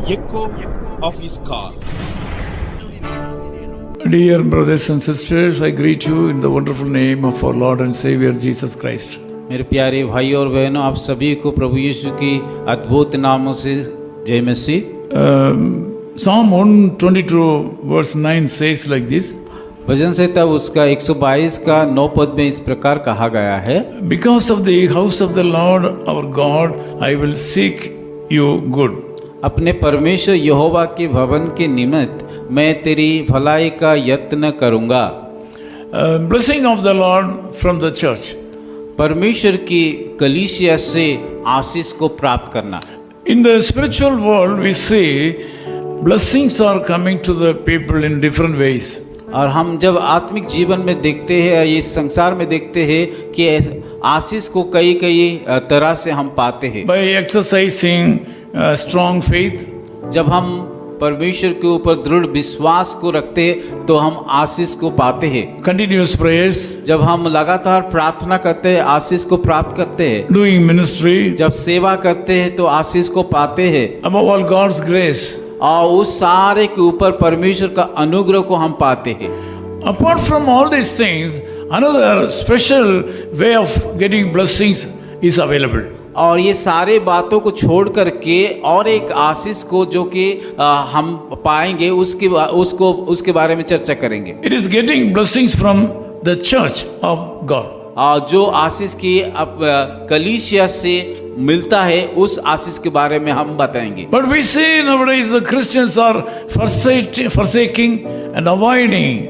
echo of his call. Dear brothers and sisters, I greet you in the wonderful name of our Lord and Savior Jesus Christ. मेरे प्यारे भाइयों और बहनों, आप सभी को प्रभु यीशु की अद्भुत नामों से जय मसीह। Psalm 122 verse 9 says like this, भजन संहिता उसका 122 का 9 पद में इस प्रकार कहा गया है, Because of the house of the Lord our God, I will seek you good. अपने परमेश्वर यहोवा के भवन के निमित्त मैं तेरी भलाई का यत्न करूँगा। Blessing of the Lord from the church. परमेश्वर की कलीसिया से आशीष को प्राप्त करना। In the spiritual world, we see blessings are coming to the people in different ways. और हम जब आत्मिक जीवन में देखते हैं, इस संसार में देखते हैं कि आशीष को कई कई तरह से हम पाते हैं। By exercising strong faith, जब हम परमेश्वर के ऊपर दृढ़ विश्वास को रखते हैं तो हम आशीष को पाते हैं। continuous prayers, जब हम लगातार प्रार्थना करते हैं आशीष को प्राप्त करते हैं। doing ministry, जब सेवा करते हैं तो आशीष को पाते हैं। above all God's grace. और उस सारे के ऊपर परमेश्वर का अनुग्रह को हम पाते हैं। Apart from all these things, another special way of getting blessings is available. और ये सारे बातों को छोड़ करके और एक आशीष को जो कि हम पाएंगे उसके बारे में चर्चा करेंगे। It is getting blessings from the church of God. जो आशीष की कलीसिया से मिलता है उस आशीष के बारे में हम बताएंगे। But we see nowadays the Christians are forsaking and avoiding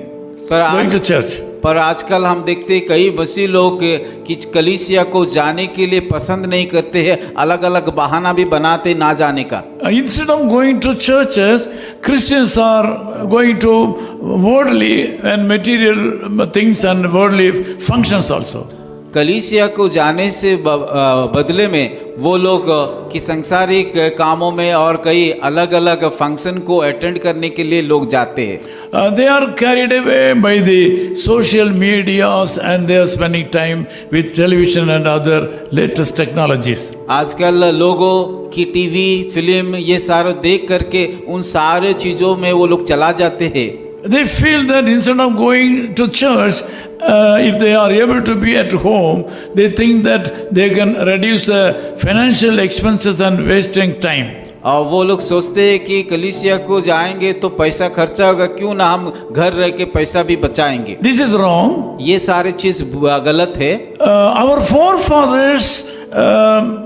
going to church. पर आजकल हम देखते हैं कई मसीह लोग कि कलीसिया को जाने के लिए पसंद नहीं करते हैं, अलग अलग बहाना भी बनाते ना जाने का। Instead of going to churches, Christians are going to worldly and material things and worldly functions also. कलीसिया को जाने से बदले में वो लोग कि सांसारिक कामों में और कई अलग अलग फंक्शन को अटेंड करने के लिए लोग जाते हैं। They are carried away by the social medias and they are spending time with television and other latest technologies. आजकल लोगों की टीवी, फिल्म ये सारे देख करके उन सारे चीज़ों में वो लोग चला जाते हैं। They feel that instead of going to church, if they are able to be at home, they think that they can reduce the financial expenses and wasting time. और वो लोग सोचते हैं कि कलीसिया को जाएंगे तो पैसा खर्चा होगा, क्यों ना हम घर रह के पैसा भी बचाएंगे। This is wrong. ये सारी चीज गलत है। Our forefathers,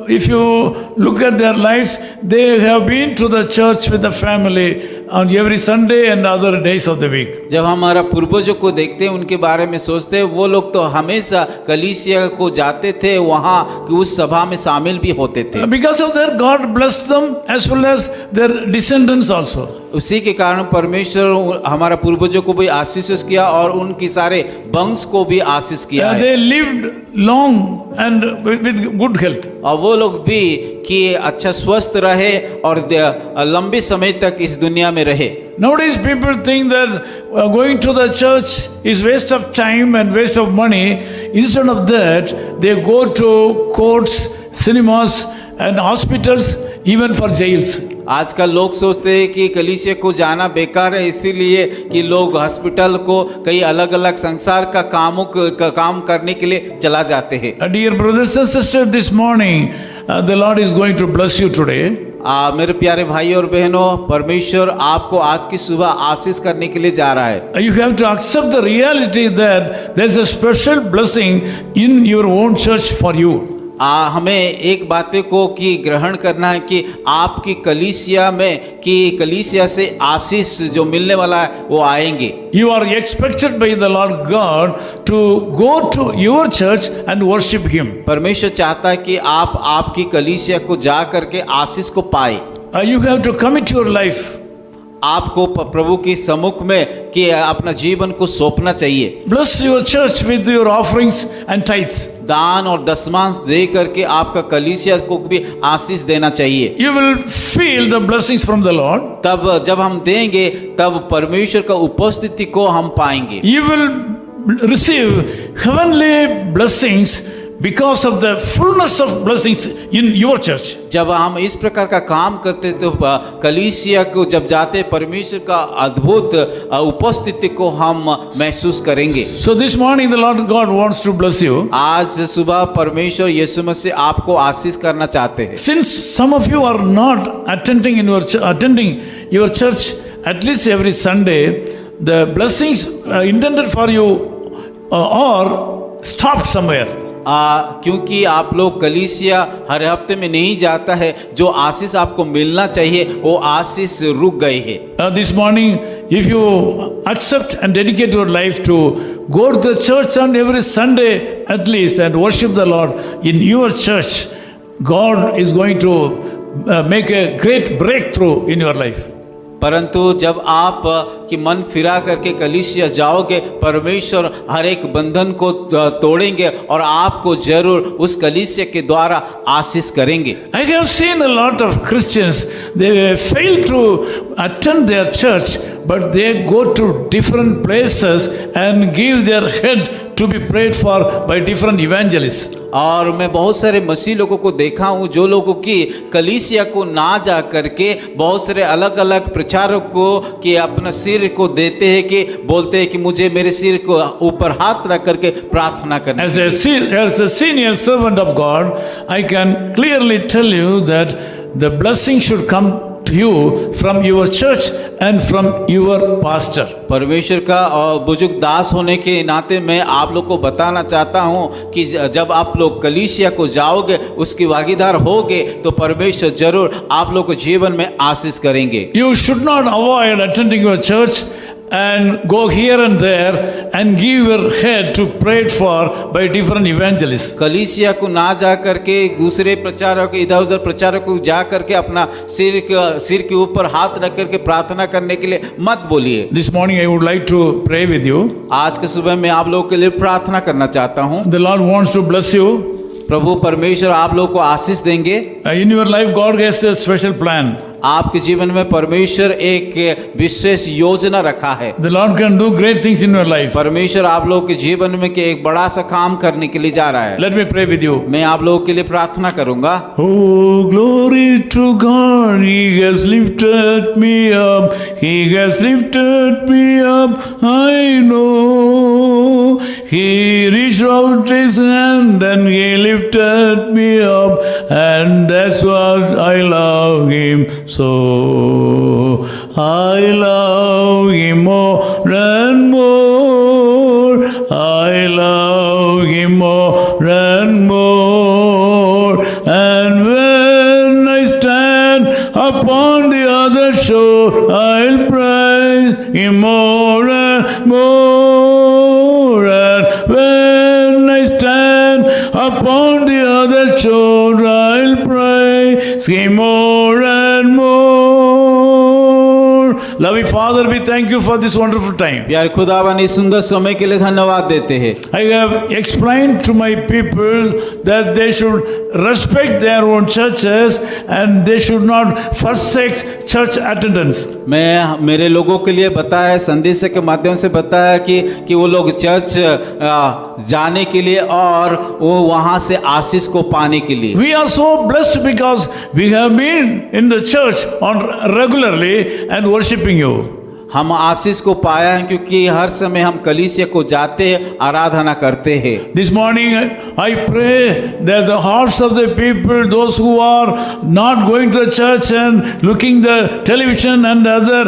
if you look at their lives, they have been to the church with the family on every Sunday and other days of the week. जब हमारा पूर्वजों को देखते हैं, उनके बारे में सोचते हैं, वो लोग तो हमेशा कलीसिया को जाते थे, वहाँ कि उस सभा में शामिल भी होते थे। Because of that, God blessed them as well as their descendants also. उसी के कारण परमेश्वर हमारा पूर्वजों को भी आशीष किया और उनकी सारे वंश को भी आशीष किया है। They lived long and with good health. और वो लोग भी कि अच्छा स्वस्थ रहे और लंबे समय तक इस दुनिया में रहे। Nowadays people think that going to the church is waste of time and waste of money. Instead of that, they go to courts, cinemas and hospitals, even for jails. आजकल लोग सोचते हैं कि कलीसिया को जाना बेकार है, इसीलिए कि लोग हॉस्पिटल को कई अलग अलग संसार का काम करने के लिए चला जाते हैं। Dear brothers and sisters, this morning the Lord is going to bless you today. मेरे प्यारे भाई और बहनों, परमेश्वर आपको आज की सुबह आशीष करने के लिए जा रहा है। You have to accept the reality that there is a special blessing in your own church for you. हमें एक बातें को कि ग्रहण करना है कि आपकी कलीसिया में कि कलीसिया से आशीष जो मिलने वाला है वो आएंगे। You are expected by the Lord God to go to your church and worship Him. परमेश्वर चाहता है कि आप आपकी कलीसिया को जा करके आशीष को पाए। You have to commit your life. आपको प्रभु के सम्मुख में कि अपना जीवन को सौंपना चाहिए। Bless your church with your offerings and tithes. दान और दशमांश दे करके आपका कलीसिया को भी आशीष देना चाहिए। You will feel the blessings from the Lord. तब जब हम देंगे तब परमेश्वर का उपस्थिति को हम पाएंगे। You will receive heavenly blessings because of the fullness of blessings in your church. जब हम इस प्रकार का काम करते तो कलीसिया को जब जाते परमेश्वर का अद्भुत उपस्थिति को हम महसूस करेंगे। So this morning the Lord God wants to bless you. आज सुबह परमेश्वर यीशु मसीह आपको आशीष करना चाहते हैं। Since some of you are not attending your church at least every Sunday, the blessings intended for you are stopped somewhere. क्योंकि आप लोग कलीसिया हर हफ्ते में नहीं जाता है, जो आशीष आपको मिलना चाहिए वो आशीष रुक गए हैं। This morning, if you accept and dedicate your life to go to the church on every Sunday at least and worship the Lord in your church, God is going to make a great breakthrough in your life. परंतु जब आप की मन फिरा करके कलीसिया जाओगे, परमेश्वर हर एक बंधन को तोड़ेंगे और आपको जरूर उस कलीसिया के द्वारा आशीष करेंगे। I have seen a lot of Christians, they fail to attend their church, but they go to different places and give their head to be prayed for by different evangelists. और मैं बहुत सारे मसीह लोगों को देखा हूँ जो लोगों की कलीसिया को ना जा करके बहुत सारे अलग अलग प्रचारक को कि अपना सिर को देते हैं, कि बोलते हैं कि मुझे मेरे सिर को ऊपर हाथ रख करके प्रार्थना करना। As a senior servant of God, I can clearly tell you that the blessing should come to you from your church and from your pastor. परमेश्वर का और बुजुर्ग दास होने के नाते मैं आप लोग को बताना चाहता हूँ कि जब आप लोग कलीसिया को जाओगे, उसकी भागीदार होगे, तो परमेश्वर जरूर आप लोग को जीवन में आशीष करेंगे। You should not avoid attending your church and go here and there and give your head to prayed for by different evangelists. कलीसिया को ना जा करके दूसरे प्रचारक इधर उधर प्रचारक को जा करके अपना सिर के ऊपर हाथ रख करके प्रार्थना करने के लिए मत बोलिए। This morning I would like to pray with you. आज के सुबह मैं आप लोगों के लिए प्रार्थना करना चाहता हूँ। The Lord wants to bless you. प्रभु परमेश्वर आप लोग को आशीष देंगे। In your life God has a special plan. आपके जीवन में परमेश्वर एक विशेष योजना रखा है। The Lord can do great things in your life. परमेश्वर आप लोग के जीवन में के एक बड़ा सा काम करने के लिए जा रहा है। Let me pray with you. मैं आप लोगों के लिए प्रार्थना करूंगा। Oh, glory to God, He has lifted me up, He has lifted me up, I know. He reached out His hand and He lifted me up, and that's what I love Him so. I love Him more and more, I love Him more and more. And when I stand upon the other shore, I'll praise Him more and more. And when I stand upon the other shore, I'll praise Him more and more. Loving Father, we thank you for this wonderful time. प्यारे खुदावन इस सुंदर समय के लिए धन्यवाद देते हैं। I have explained to my people that they should respect their own churches and they should not forsake church attendance. मैं मेरे लोगों के लिए बताया, संदेश के माध्यम से बताया कि वो लोग चर्च जाने के लिए और वो वहाँ से आशीष को पाने के लिए। We are so blessed because we have been in the church on regularly and worshiping you. हम आशीष को पाया है क्योंकि हर समय हम कलीसिया को जाते हैं, आराधना करते हैं। This morning I pray that the hearts of the people, those who are not going to the church and looking the television and other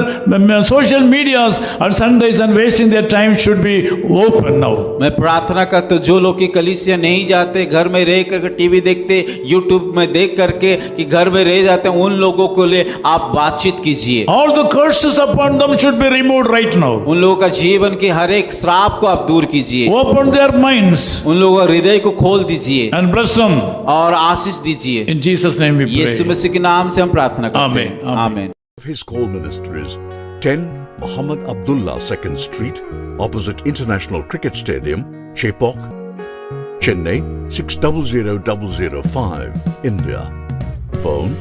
social medias on Sundays and wasting their time, should be open now. मैं प्रार्थना करता हूँ जो लोग की कलीसिया नहीं जाते, घर में रह करके टीवी देखते, यूट्यूब में देख करके कि घर में रह जाते हैं, उन लोगों को लिए आप बातचीत कीजिए। All the curses upon them should be removed right now. उन लोगों का जीवन के हर एक श्राप को आप दूर कीजिए। Open their minds उन लोगों का हृदय को खोल दीजिए and bless them. और आशीष दीजिए। In Jesus' name we Yeshu pray. मसीह के नाम से हम प्रार्थना करते Amen. हैं। Amen. आमीन। His call ministries 10 Muhammad Abdullah 2nd Street, opposite International Cricket Stadium, Chepauk, Chennai 600005, India. Phone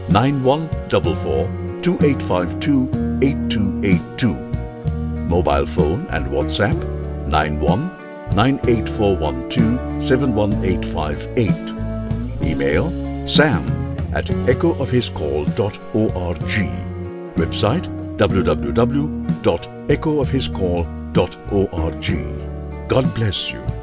9144 2852 8282. Mobile phone and WhatsApp 91 98412 71858. Email sam@echoofhiscall.org. Website www.echoofhiscall.org. God bless you.